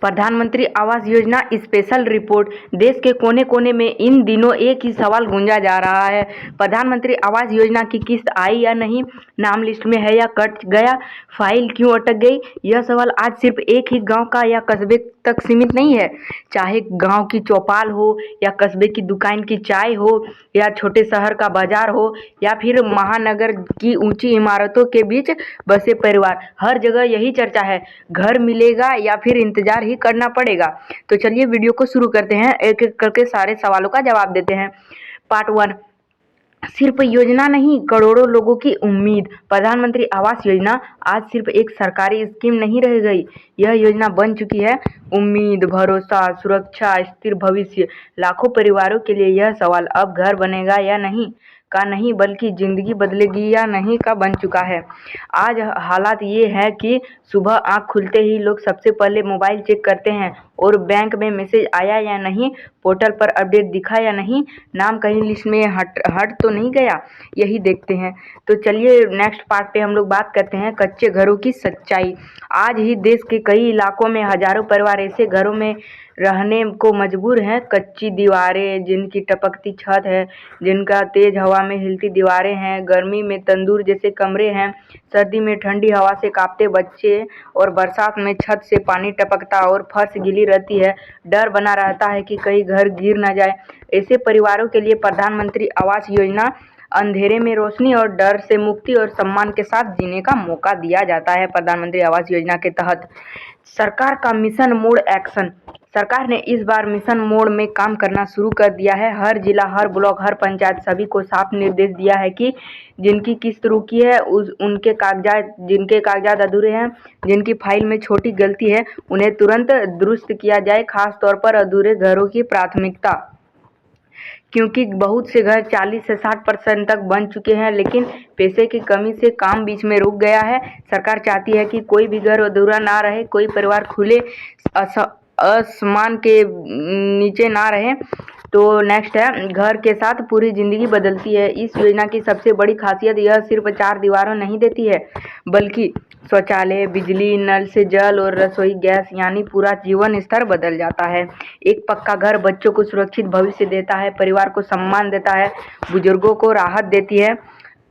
प्रधानमंत्री Awas Yojana special report. देश के कोने कोने में इन दिनों एक ही सवाल गूंजा जा रहा है, प्रधानमंत्री आवास योजना की किस्त आई या नहीं, नाम लिस्ट में है या कट गया, फाइल क्यों अटक गई। यह सवाल आज सिर्फ एक ही गांव का या कस्बे तक सीमित नहीं है। चाहे गांव की चौपाल हो या कस्बे की दुकान की चाय हो या छोटे शहर का बाजार हो या फिर महानगर की ऊंची इमारतों के बीच बसे परिवार, हर जगह यही चर्चा है, घर मिलेगा या फिर इंतजार ही करना पड़ेगा। तो चलिए वीडियो को शुरू करते हैं, एक एक करके सारे सवालों का जवाब देते हैं। पार्ट 1, सिर्फ योजना नहीं, करोड़ों लोगों की उम्मीद। प्रधानमंत्री आवास योजना आज सिर्फ एक सरकारी स्कीम नहीं रह गई, यह योजना बन चुकी है उम्मीद, भरोसा, सुरक्षा, स्थिर भविष्य। लाखों परिवारों के लिए यह सवाल अब घर बनेगा या नहीं का नहीं, बल्कि जिंदगी बदलेगी या नहीं का बन चुका है। आज हालात ये है कि सुबह आंख खुलते ही लोग सबसे पहले मोबाइल चेक करते हैं और बैंक में मैसेज आया या नहीं, पोर्टल पर अपडेट दिखा या नहीं, नाम कहीं लिस्ट में हट तो नहीं गया, यही देखते हैं। तो चलिए नेक्स्ट पार्ट पे हम लोग बात करते हैं कच्चे घरों की सच्चाई। आज ही देश के कई इलाकों में हजारों परिवार ऐसे घरों में रहने को मजबूर हैं। कच्ची दीवारें, जिनकी टपकती छत है, जिनका तेज हवा में हिलती दीवारें हैं, गर्मी में तंदूर जैसे कमरे हैं, सर्दी में ठंडी हवा से कांपते बच्चे और बरसात में छत से पानी टपकता और फर्श गीली रहती है। डर बना रहता है कि कहीं घर गिर न जाए। ऐसे परिवारों के लिए प्रधानमंत्री आवास योजना अंधेरे में रोशनी और डर से मुक्ति और सम्मान के साथ जीने का मौका दिया जाता है। प्रधानमंत्री आवास योजना के तहत सरकार का मिशन मोड एक्शन। सरकार ने इस बार मिशन मोड में काम करना शुरू कर दिया है। हर जिला, हर ब्लॉक, हर पंचायत सभी को साफ निर्देश दिया है कि जिनकी किस्त रुकी है जिनके कागजात अधूरे हैं, जिनकी फाइल में छोटी गलती है, उन्हें तुरंत दुरुस्त किया जाए। खास तौर पर अधूरे घरों की प्राथमिकता, क्योंकि बहुत से घर 40 से 60% तक बन चुके हैं, लेकिन पैसे की कमी से काम बीच में रुक गया है। सरकार चाहती है कि कोई भी घर अधूरा ना रहे, कोई परिवार खुले आसमान के नीचे ना रहे। तो नेक्स्ट है, घर के साथ पूरी जिंदगी बदलती है। इस योजना की सबसे बड़ी खासियत यह सिर्फ 4 दीवारों नहीं देती है, बल्कि शौचालय, बिजली, नल से जल और रसोई गैस, यानी पूरा जीवन स्तर बदल जाता है। एक पक्का घर बच्चों को सुरक्षित भविष्य देता है, परिवार को सम्मान देता है, बुजुर्गों को राहत देती है।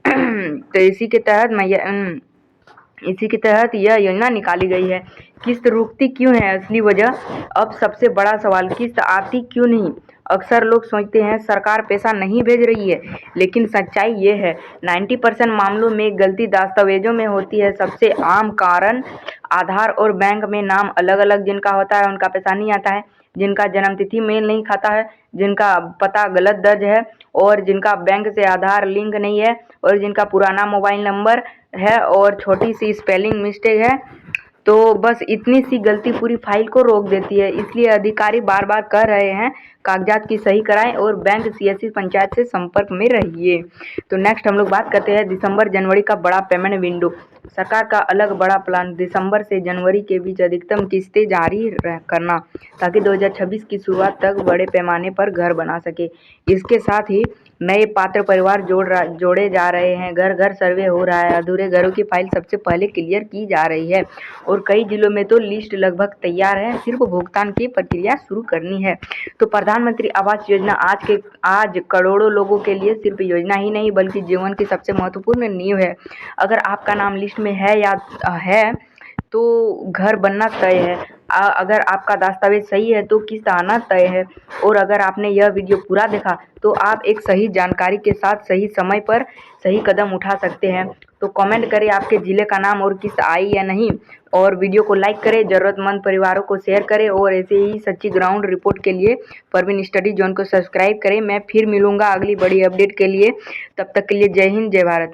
तो इसी के तहत यह योजना निकाली गई है। किस्त रुकती क्यों है? असली वजह, अब सबसे बड़ा सवाल, किस्त आती क्यों नहीं? अक्सर लोग सोचते हैं सरकार पैसा नहीं भेज रही है, लेकिन सच्चाई ये है 90% मामलों में गलती दस्तावेजों में होती है। सबसे आम कारण आधार और बैंक में नाम अलग अलग जिनका होता है उनका पैसा नहीं आता है, जिनका जन्मतिथि मेल नहीं खाता है, जिनका पता गलत दर्ज है और जिनका बैंक से आधार लिंक नहीं है और जिनका पुराना मोबाइल नंबर है और छोटी सी स्पेलिंग मिस्टेक है। तो बस इतनी सी गलती पूरी फाइल को रोक देती है। इसलिए अधिकारी बार बार कह रहे हैं कागजात की सही कराएं और बैंक, सीएससी, पंचायत से संपर्क में रहिए। तो नेक्स्ट हम लोग बात करते हैं दिसंबर जनवरी का बड़ा पेमेंट विंडो। सरकार का अलग बड़ा प्लान, दिसंबर से जनवरी के बीच अधिकतम किस्तें जारी करना, ताकि 2026 की शुरुआत तक बड़े पैमाने पर घर बना सके। इसके साथ ही नए पात्र परिवार जोड़े जा रहे हैं, घर घर सर्वे हो रहा है, अधूरे घरों की फाइल सबसे पहले क्लियर की जा रही है और कई जिलों में तो लिस्ट लगभग तैयार है, सिर्फ भुगतान की प्रक्रिया शुरू करनी है। तो प्रधानमंत्री आवास योजना आज करोड़ों लोगों के लिए सिर्फ योजना ही नहीं, बल्कि जीवन की सबसे महत्वपूर्ण नींव है। अगर आपका नाम लिस्ट में है या है तो घर बनना तय है, अगर आपका दस्तावेज सही है तो किस्त आना तय है, और अगर आपने यह वीडियो पूरा देखा तो आप एक सही जानकारी के साथ सही समय पर सही कदम उठा सकते हैं। तो कमेंट करें आपके ज़िले का नाम और किस्त आई या नहीं, और वीडियो को लाइक करें, ज़रूरतमंद परिवारों को शेयर करें और ऐसे ही सच्ची ग्राउंड रिपोर्ट के लिए परवीन स्टडी जोन को सब्सक्राइब करें। मैं फिर मिलूँगा अगली बड़ी अपडेट के लिए, तब तक के लिए जय हिंद, जय भारत।